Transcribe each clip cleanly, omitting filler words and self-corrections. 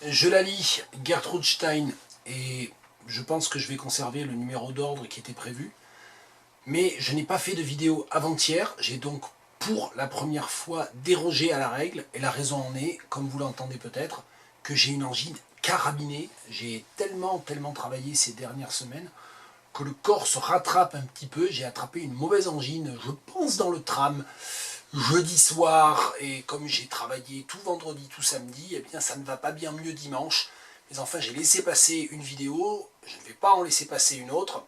Je la lis, Gertrude Stein, et je pense que je vais conserver le numéro d'ordre qui était prévu. Mais je n'ai pas fait de vidéo avant-hier, j'ai donc pour la première fois dérogé à la règle, et la raison en est, comme vous l'entendez peut-être, que j'ai une angine carabinée. J'ai tellement travaillé ces dernières semaines que le corps se rattrape un petit peu. J'ai attrapé une mauvaise angine, je pense dans le tram, jeudi soir, et comme j'ai travaillé tout vendredi, tout samedi, eh bien ça ne va pas bien mieux dimanche. Mais enfin, j'ai laissé passer une vidéo, je ne vais pas en laisser passer une autre,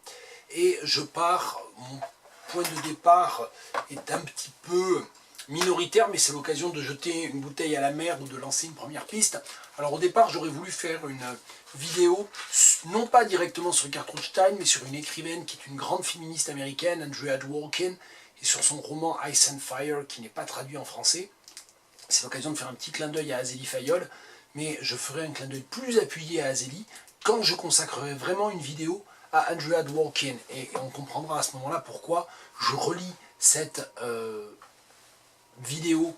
et je pars. Mon point de départ est un petit peu minoritaire, mais c'est l'occasion de jeter une bouteille à la mer ou de lancer une première piste. Alors au départ, j'aurais voulu faire une vidéo, non pas directement sur Gertrude Stein, mais sur une écrivaine qui est une grande féministe américaine, Andrea Dworkin, et sur son roman Ice and Fire, qui n'est pas traduit en français. C'est l'occasion de faire un petit clin d'œil à Azélie Fayol, mais je ferai un clin d'œil plus appuyé à Azélie quand je consacrerai vraiment une vidéo à Andrea Dworkin. Et on comprendra à ce moment-là pourquoi je relis cette vidéo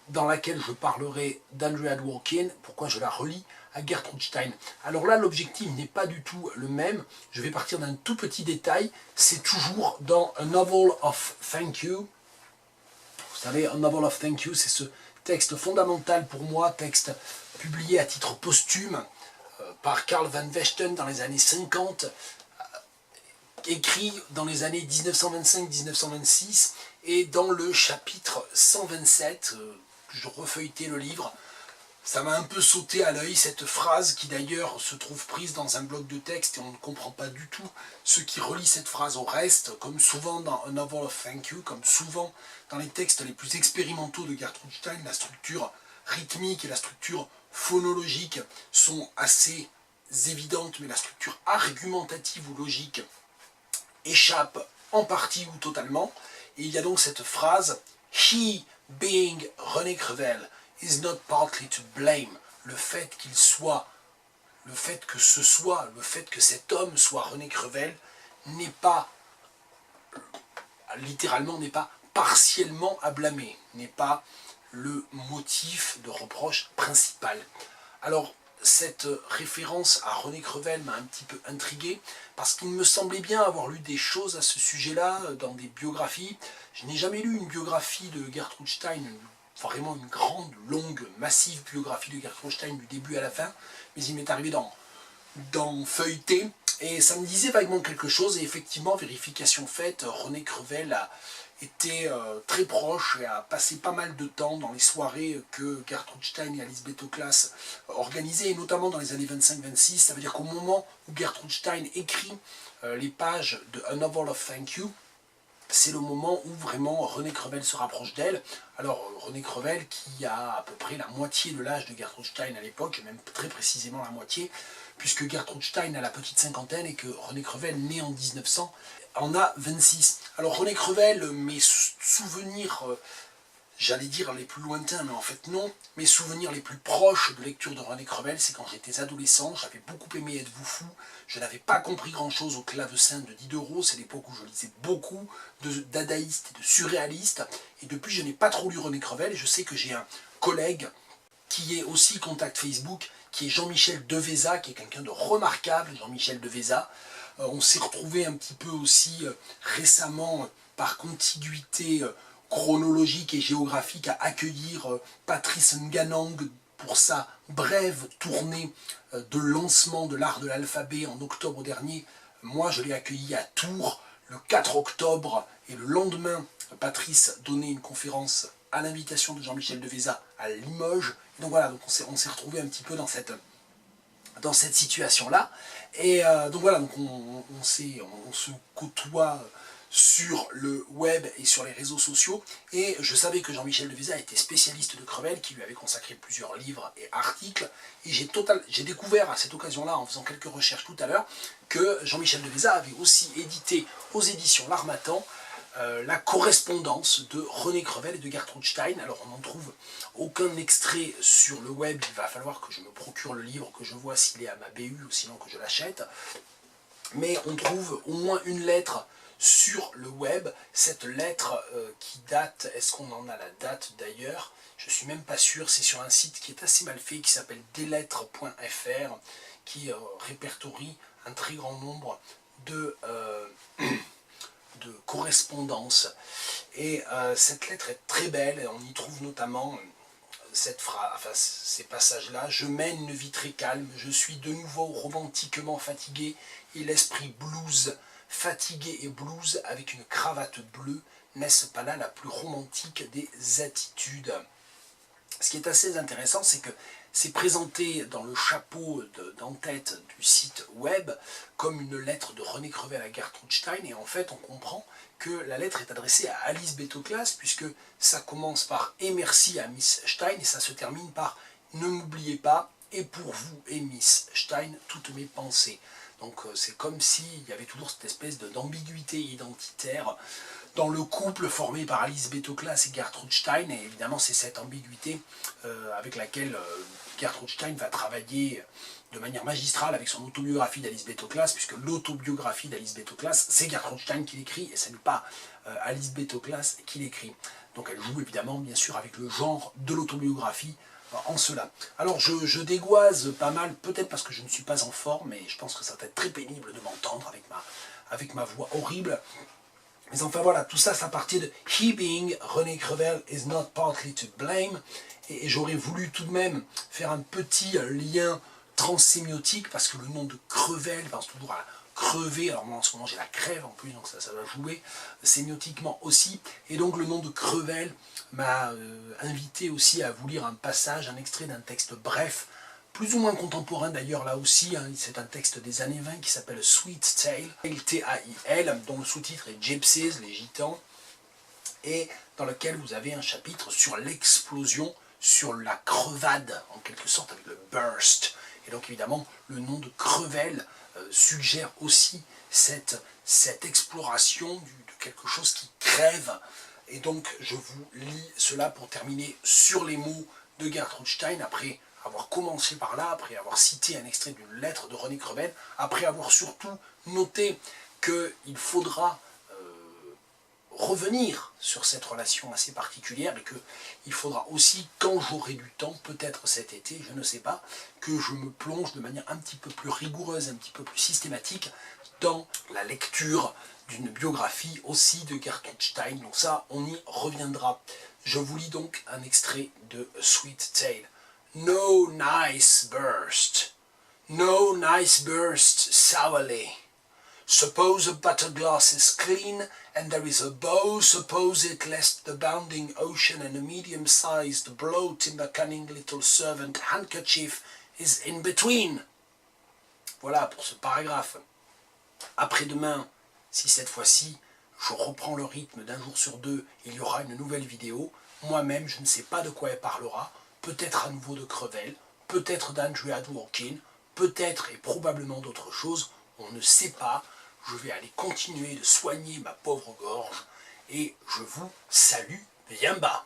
dans laquelle je parlerai d'Andrea Dworkin, pourquoi je la relis à Gertrude Stein. Alors là, l'objectif n'est pas du tout le même. Je vais partir d'un tout petit détail. C'est toujours dans A Novel of Thank You. Vous savez, A Novel of Thank You, c'est ce texte fondamental pour moi, texte publié à titre posthume par Carl Van Vechten dans les années 50, écrit dans les années 1925-1926, et dans le chapitre 127, je refeuilletais le livre, ça m'a un peu sauté à l'œil, cette phrase qui d'ailleurs se trouve prise dans un bloc de texte et on ne comprend pas du tout ce qui relie cette phrase au reste, comme souvent dans A Novel of Thank You, comme souvent dans les textes les plus expérimentaux de Gertrude Stein, la structure rythmique et la structure phonologique sont assez évidentes, mais la structure argumentative ou logique échappe en partie ou totalement. Et il y a donc cette phrase « He, being René Crevel, is not partly to blame ». Le fait qu'il soit, le fait que ce soit, le fait que cet homme soit René Crevel n'est pas, littéralement, n'est pas partiellement à blâmer, n'est pas le motif de reproche principal. Alors, cette référence à René Crevel m'a un petit peu intrigué, parce qu'il me semblait bien avoir lu des choses à ce sujet-là dans des biographies. Je n'ai jamais lu une biographie de Gertrude Stein, vraiment une grande, longue, massive biographie de Gertrude Stein du début à la fin, mais il m'est arrivé d'en feuilleter, et ça me disait vaguement quelque chose, et effectivement, vérification faite, René Crevel a été très proche et a passé pas mal de temps dans les soirées que Gertrude Stein et Alice Betoclas organisaient, et notamment dans les années 25-26. Ça veut dire qu'au moment où Gertrude Stein écrit les pages de A Novel of Thank You, c'est le moment où vraiment René Crevel se rapproche d'elle. Alors René Crevel qui a à peu près la moitié de l'âge de Gertrude Stein à l'époque, même très précisément la moitié, puisque Gertrude Stein a la petite cinquantaine et que René Crevel, né en 1900, en a 26. Alors René Crevel, mes souvenirs, j'allais dire les plus lointains, mais en fait non, mes souvenirs les plus proches de lecture de René Crevel, c'est quand j'étais adolescent, j'avais beaucoup aimé Êtes-vous fou, je n'avais pas compris grand-chose au clavecin de Diderot, c'est l'époque où je lisais beaucoup de dadaïstes et de surréalistes, et depuis je n'ai pas trop lu René Crevel, et je sais que j'ai un collègue qui est aussi contact Facebook, qui est Jean-Michel Devéza, qui est quelqu'un de remarquable, Jean-Michel Devéza. On s'est retrouvé un petit peu aussi récemment, par contiguïté chronologique et géographique, à accueillir Patrice Nganang pour sa brève tournée de lancement de l'art de l'alphabet en octobre dernier. Moi, je l'ai accueilli à Tours le 4 octobre, et le lendemain, Patrice donnait une conférence à l'invitation de Jean-Michel Devéza à Limoges. Donc voilà, donc on s'est retrouvé un petit peu dans cette situation-là. Et donc voilà, donc on se côtoie sur le web et sur les réseaux sociaux. Et je savais que Jean-Michel Devéza était spécialiste de Crevel, qui lui avait consacré plusieurs livres et articles. Et j'ai découvert à cette occasion-là, en faisant quelques recherches tout à l'heure, que Jean-Michel Devéza avait aussi édité aux éditions L'Harmattan la correspondance de René Crevel et de Gertrude Stein. Alors on n'en trouve aucun extrait sur le web, il va falloir que je me procure le livre, que je vois s'il est à ma BU ou sinon que je l'achète. Mais on trouve au moins une lettre sur le web, cette lettre qui date, est-ce qu'on en a la date d'ailleurs? je suis même pas sûr, c'est sur un site qui est assez mal fait, qui s'appelle deslettres.fr, qui répertorie un très grand nombre de correspondances. Et cette lettre est très belle, et on y trouve notamment cette phrase, enfin, ces passages-là. Je mène une vie très calme, je suis de nouveau romantiquement fatigué, et l'esprit blues, fatigué et blues avec une cravate bleue, n'est-ce pas là la plus romantique des attitudes? Ce qui est assez intéressant, c'est que c'est présenté dans le chapeau d'en-tête du site web comme une lettre de René Crevel à Gertrude Stein, et en fait on comprend que la lettre est adressée à Alice Betoclas, puisque ça commence par « Et merci à Miss Stein » et ça se termine par « Ne m'oubliez pas, et pour vous et Miss Stein, toutes mes pensées ». Donc c'est comme s'il y avait toujours cette espèce d'ambiguïté identitaire dans le couple formé par Alice Betoclas et Gertrude Stein, et évidemment c'est cette ambiguïté avec laquelle Gertrude Stein va travailler de manière magistrale avec son autobiographie d'Alice Betoclas, puisque l'autobiographie d'Alice Betoclas, c'est Gertrude Stein qui l'écrit, et ce n'est pas Alice Betoclas qui l'écrit. Donc elle joue évidemment, bien sûr, avec le genre de l'autobiographie en cela. Alors je dégoise pas mal, peut-être parce que je ne suis pas en forme, mais je pense que ça va être très pénible de m'entendre avec ma voix horrible. Mais enfin voilà, tout ça, ça partait de He being René Crevel is not partly to blame. Et j'aurais voulu tout de même faire un petit lien transsémiotique, parce que le nom de Crevel pense toujours à crever. Alors moi en ce moment j'ai la crève en plus, donc ça va jouer sémiotiquement aussi. Et donc le nom de Crevel m'a invité aussi à vous lire un passage, un extrait d'un texte bref, plus ou moins contemporain d'ailleurs là aussi, hein, c'est un texte des années 20 qui s'appelle Sweet Tale, T-A-I-L, dont le sous-titre est Gypsies, les gitans, et dans lequel vous avez un chapitre sur l'explosion, sur la crevade, en quelque sorte, avec le burst. Et donc évidemment, le nom de Crevel suggère aussi cette exploration de quelque chose qui crève. Et donc je vous lis cela pour terminer sur les mots de Gertrude Stein, après avoir commencé par là, après avoir cité un extrait d'une lettre de René Crevel, après avoir surtout noté qu'il faudra revenir sur cette relation assez particulière, et qu'il faudra aussi, quand j'aurai du temps, peut-être cet été, je ne sais pas, que je me plonge de manière un petit peu plus rigoureuse, un petit peu plus systématique dans la lecture d'une biographie aussi de Gertrude Stein. Donc ça, on y reviendra. Je vous lis donc un extrait de Sweet Tale. No nice burst, no nice burst sourly. Suppose a butter glass is clean, and there is a bow, suppose it, lest the bounding ocean and a medium-sized blow timber cunning little servant handkerchief is in between. Voilà pour ce paragraphe. Après-demain, si cette fois-ci je reprends le rythme d'un jour sur deux, il y aura une nouvelle vidéo. Moi-même, je ne sais pas de quoi elle parlera. Peut-être à nouveau de Crevel, peut-être d'Andrea Dworkin, peut-être et probablement d'autres choses. On ne sait pas. Je vais aller continuer de soigner ma pauvre gorge. Et je vous salue bien bas.